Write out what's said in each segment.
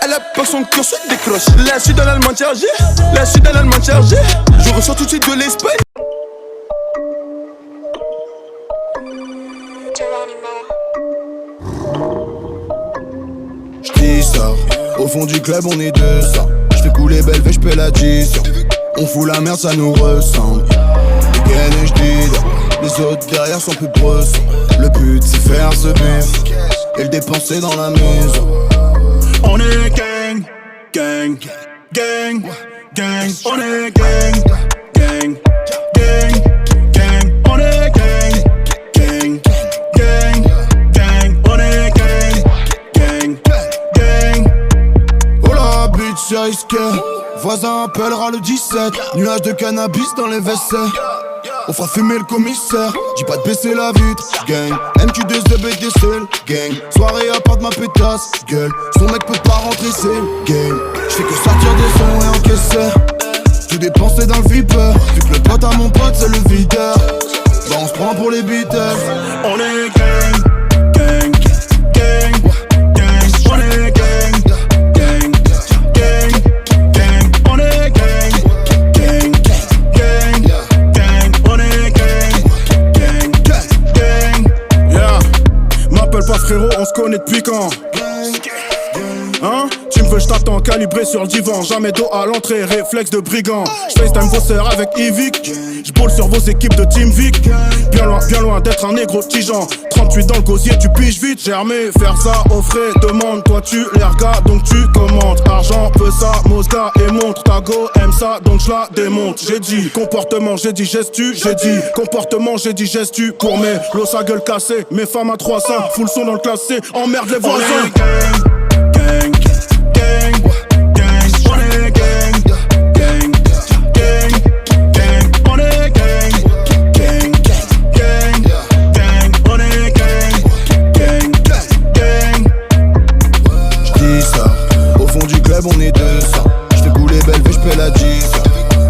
Elle a peur, son cœur se décroche. Là, je suis dans l'Allemagne chargée. Là, je suis dans l'Allemagne chargée. Je ressens tout de suite de l'Espagne. J'dis ça, au fond du club on est 200. J'fais couler belle et j'paie l'addition. On fout la merde, ça nous ressemble. Les gaines et j'dis, les autres derrière sont plus bressons. Le but c'est faire ce bif et le dépenser dans la maison. On est gang, gang, gang, gang. On est gang, gang, gang, gang. On est gang, gang, gang, gang. On est gang, gang, gang. Oh la bitch c'est risqué. Voisin appellera le 17. Nuage de cannabis dans les WC. On fera fumer le commissaire. Dis pas de baisser la vitre, gang. MQ2 BDCL, gang. Soirée à part de ma pétasse, gueule. Son mec peut pas rentrer, c'est le game. J'fais que sortir des sons et encaisser. Tout dépenser dans le vipeur. Vu que le pote à mon pote c'est le videur. Bah on se prend pour les Beatles. On est gang, gang, gang, gang. On est gang, gang, gang, gang. On est gang, gang, gang, gang. On est gang, gang, gang. Yeah, m'appelle pas frérot, on se connaît depuis quand? Hein? Tu me veux, j't'attends calibré sur le divan. Jamais dos à l'entrée, réflexe de brigand. J'facetime vos sœurs avec Evic. J'boule sur vos équipes de Team Vic. Bien loin d'être un négro tigeant. 38 dans le gosier, tu piges vite. Germé, faire ça au frais. Demande, toi tu les regardes, donc tu commandes. Argent, peu ça, Mosca et montre. Ta go aime ça, donc j'la démonte. J'ai dit comportement, j'ai dit gestu. J'ai dit comportement, j'ai dit gestu. Pour mes lots sa gueule cassée. Mes femmes à 300, full son dans le classé. Emmerde les voisins. Gang, gang, gang, on est gang, gang, gang, gang, on est gang, gang, gang, gang, on est gang, gang, gang. J'dis ça, au fond du club on est 200. J'fais couler belle et j'paie l'addition.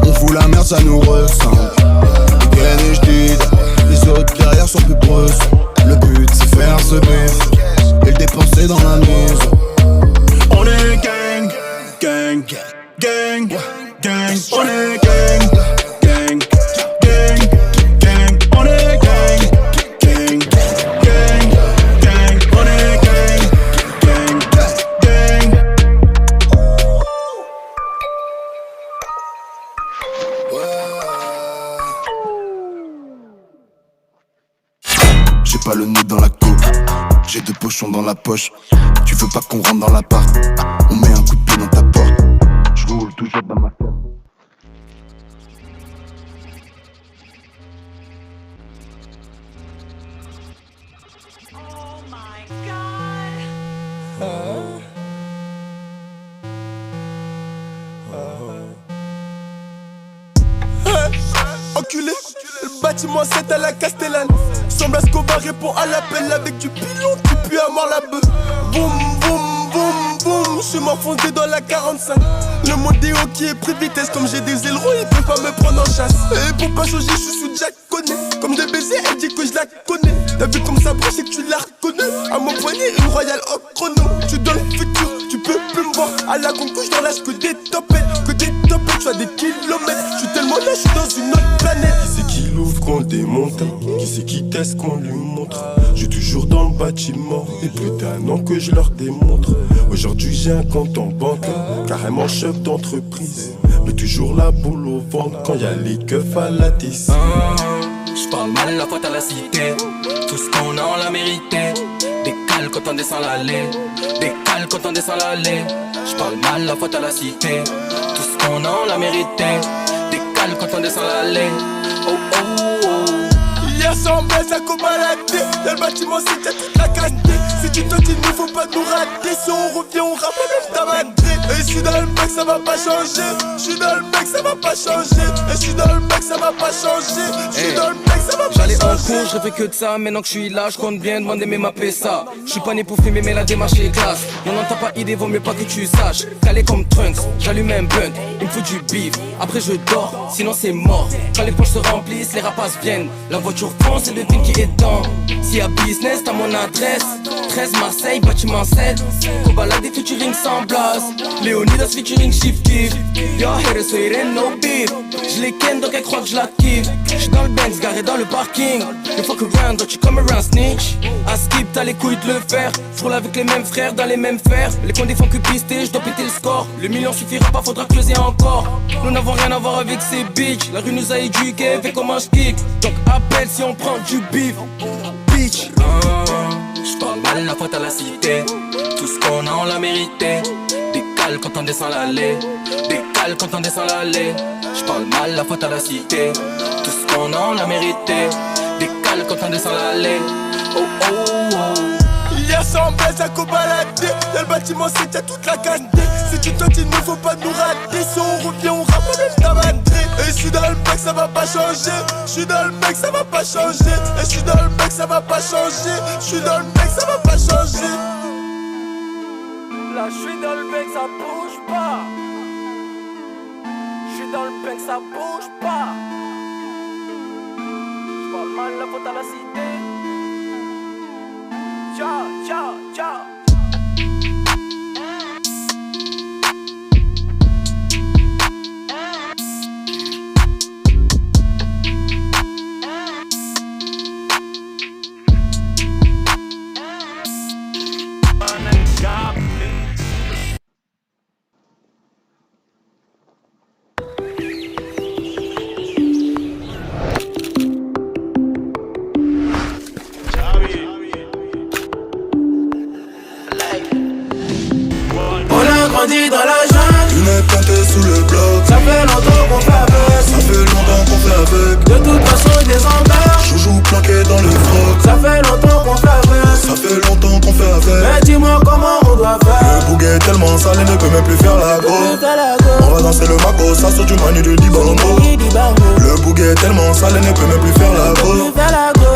On fout la merde, ça nous ressemble. Les gaines et j'dis, les autres derrière sont plus bressons. Le but c'est faire ce bif et le dépenser dans la maison. On est gang, gang, gang, gang. On est gang, gang, gang, gang. On est gang, gang, gang, gang. On est gang, gang, gang. J'ai pas le nez dans la coke, j'ai 2 pochons dans la poche. Tu veux pas qu'on rentre dans l'appart, on met un coup de pied dans ta porte. J'roule toujours dans ma ferme. Oh my god. Enculé, le bâtiment 7 à la Castellane. Semble Escobar répond à l'appel avec du pilon, tu pues à mort la beuh. Boum, boum, boum, boum, j'suis m'enfoncé dans la 45. Le modéo qui est pris de vitesse, comme j'ai des ailerons, il peut pas me prendre en chasse. Et pour pas changer, j'suis sous Jack Conné. Comme des baisers, elle dit que je la connais. T'as vu comme ça branche et que tu la reconnais. À mon poignet, une royale au chrono. Tu dans le futur, tu peux plus me voir. À la concouche dans l'âge que des topettes. Que des topettes, j'fais des kilomètres. J'suis tellement là, j'suis dans une autre planète. Qui c'est qui l'ouvre qu'on le démonte? Qui c'est qui teste qu'on lui montre? J'suis toujours dans le bâtiment. Et plus d'un an que je leur démontre. Aujourd'hui j'ai un compte en banque, carrément chef d'entreprise. Mais toujours la boule au ventre quand y'a les keufs à la tisse. J'parle mal la faute à la cité. Tout ce qu'on a on l'a mérité. Décale quand on descend l'allée. Décale quand on descend l'allée. J'parle mal la faute à la cité. Tout ce qu'on a on l'a mérité. Décale quand on descend l'allée. Oh oh oh. Hier sans baisse à cobaladé. Dans le bâtiment c'est y'a toute la cassée. Si tu te dis il faut pas nous rater. Si on revient on rame même ta madré. Et j'suis dans le mec ça va pas changer. J'suis dans le mec ça va pas changer. Et j'suis dans le mec ça va pas changer. J'suis dans le mec ça va pas changer. J'allais en cours, je rêvais que de ça. Maintenant que je suis là, je compte bien demander mes mappés ça. Je suis pas né pour filmer mais la démarche est classe. On n'entend pas idée, vaut mieux pas que tu saches. Calé comme Trunks, j'allume un blunt. Il me faut du bif, après je dors, sinon c'est mort. Quand les poches se remplissent, les rapaces viennent. La voiture fonce et devine qui est dedans. S'il y a business, t'as mon adresse. 13 Marseille, bâtiment 7. Cobalade featuring sans blase. Léonidas featuring Chief Keef. Yo, here so it ain't no beef. J'les ken donc elle croit que j'la kiffe. J'suis dans le Benz, garé dans le parking. You fuck around, don't you come around snitch. À skip, t'as les couilles de le faire. J'roule avec les mêmes frères dans les mêmes fers. Les condés font que pister, j'dois péter le score. Le million suffira pas, faudra creuser encore. Nous n'avons rien à voir avec ces bitches. La rue nous a éduqués, fait comment j'kick. Donc appelle si on prend du bif. Bitch. J'parle mal, la faute à la cité. Tout ce qu'on a, on l'a mérité. Décale quand on descend l'allée. Décale quand on descend l'allée. J'parle mal, la faute à la cité. Tout ce qu'on a, on l'a mérité. Décale quand on descend l'allée. Oh oh oh. Y'a 100 baises à cobalader. Y'a le bâtiment 7, y'a toute la quantité. Si tu tentes, il ne faut pas nous rater. Si on revient, on rame même ta madré. Et j'suis dans le mec, ça va pas changer. J'suis dans le mec, ça va pas changer. Et j'suis dans le mec, ça va pas changer. J'suis dans le mec, ça va pas changer. Là, j'suis dans le mec, ça bouge pas. J'suis dans le mec, ça bouge pas. J'parle mal, la faute à la cité. Ciao, ciao, ciao. Dans la jungle, Une teintée sous le bloc. ça fait longtemps qu'on fait avec. Ça fait longtemps qu'on fait avec. De toute façon il des embarques. Joujou planqué dans le froc. Ça fait longtemps qu'on fait avec. Ça fait longtemps qu'on fait avec. Mais dis-moi comment on doit faire. Le bouguet est tellement sale, il ne peut même plus faire la go. On va danser le maco, ça sort du manu de Dibango. Le bouguet est tellement sale, il ne peut même plus faire la go.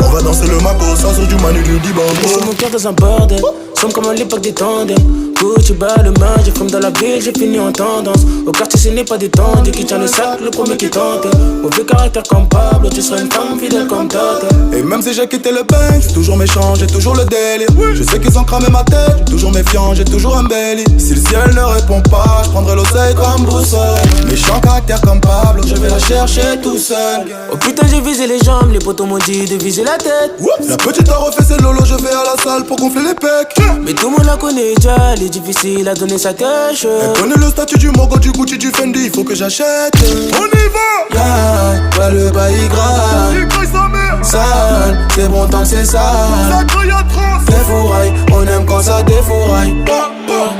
On va danser le maco, ça sort du manu de Dibango. Laisse mon cœur dans un bordel. Somme comme à l'époque des tandems. Gucci bas le main, j'ai comme dans la ville, j'ai fini en tendance. Au quartier ce n'est pas détendu, qui tient le sac, le premier qui tente. Mauvais caractère comme Pablo, tu seras une femme fidèle comme Tata. Et même si j'ai quitté le bank, j'ai toujours méchant, j'ai toujours le délire. Je sais qu'ils ont cramé ma tête, j'ai toujours méfiant, j'ai toujours un belly. Si le ciel ne répond pas, je prendrai l'oseille comme boussole. Méchant caractère comme Pablo, je vais la chercher tout seul. Oh putain j'ai visé les jambes, les potos m'ont dit de viser la tête. La petite a refait ses lolos, je vais à la salle pour gonfler les pecs. Mais tout le monde la connaît déjà, elle est difficile à donner sa cache. Elle connaît le statut du Mogo, du Gucci, du Fendi, il faut que j'achète. On y va! Yeah, ouais le bail grave. Il crie sa mère! Sale, c'est bon tant que c'est sale. Ça crie atroce! Défouraille, on aime quand ça défouraille.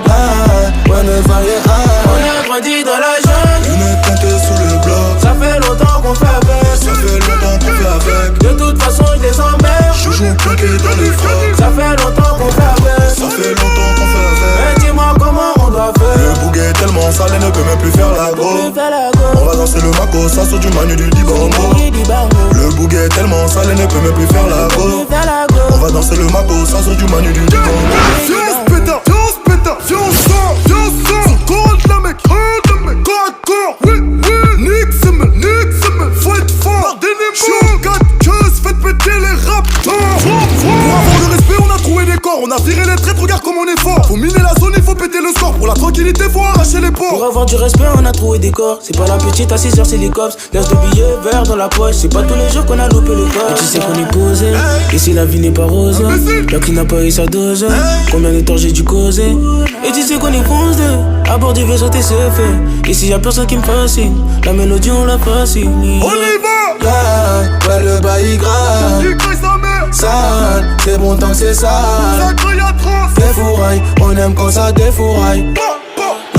Ah, ouais ne va rien. On a grandi dans la jungle. Une teintée sous le bloc. Ça fait longtemps qu'on fait avec. Ça fait longtemps qu'on fait avec. De toute façon il des emmerde. Joujou planqué dans les frocs. Ça fait longtemps qu'on fait avec. Ça fait longtemps qu'on fait avec. Mais dis-moi comment on doit faire. Le bouguet est tellement sale, il ne peut même plus faire la go. On va danser le maco, ça sort du manu du Dibango. Le bouguet est tellement sale, il ne peut même plus faire la go. On va danser le maco, ça sort du manu du Dibango. Viens on se péta, viens on se péta, viens on sort, viens on sort. Corps de la mec, corps à corps, oui, oui. Nique semaine, faut être fort. Chaud, 4 queues, faites péter les raptors. Pour avoir le respect, on a trouvé des corps. On a viré les traîtres, regarde comme on est fort. Faut miner la zone, il faut péter le score. Pour la tranquillité, faut arracher les ports. Pour avoir du respect, on a trouvé des corps. C'est pas la petite à 6h, c'est les cops. Glace de billets verts dans la poche. C'est pas tous les jours qu'on a loupé le corps. Et tu sais qu'on est posé. Et si la vie n'est pas rose, la qui n'a pas eu sa dose. Combien de temps j'ai dû causer. Et tu sais qu'on est foncé. À bord du vaisseau, t'es c'est fait. Ici y'a personne qui me fascine. La mélodie, on la fascine. On y va! Yeah, ouais, le bail grave. Il crie sa mère! Sale, c'est bon tant que c'est sale. Ça crie atroce! Défouraille, on aime quand ça défouraille.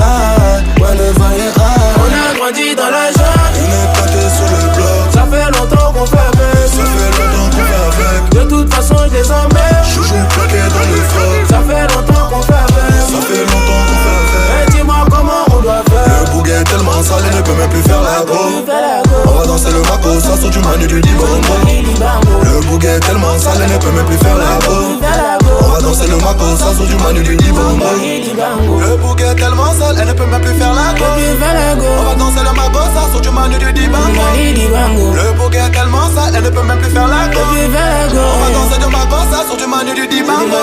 Ah, ouais, ne va rien. On a grandi dans la jungle. Une teintée sous le bloc. Ça fait longtemps qu'on fait avec. Ça fait longtemps qu'on fait avec. De toute façon, il des emmerde. Joujou planqué dans les frocs. Ça fait longtemps qu'on fait avec. Ça fait longtemps qu'on fait avec. Mais dis-moi comment on doit faire. Le bouguet est tellement sale, il ne peut même plus faire la go. On va danser le maco, ça sort du manu du Dibango. Le bouguet est tellement sale, il ne peut même plus faire la go. On va danser le maco, ça sort du manu du Dibango. Le bouguet est tellement sale, elle ne peut même plus faire la go. On va danser le maco, ça sort du Manu du Dibango. Le bouquet tellement sale, elle ne peut même plus faire la go. On va danser de ma gosse sur du Manu du Dibango.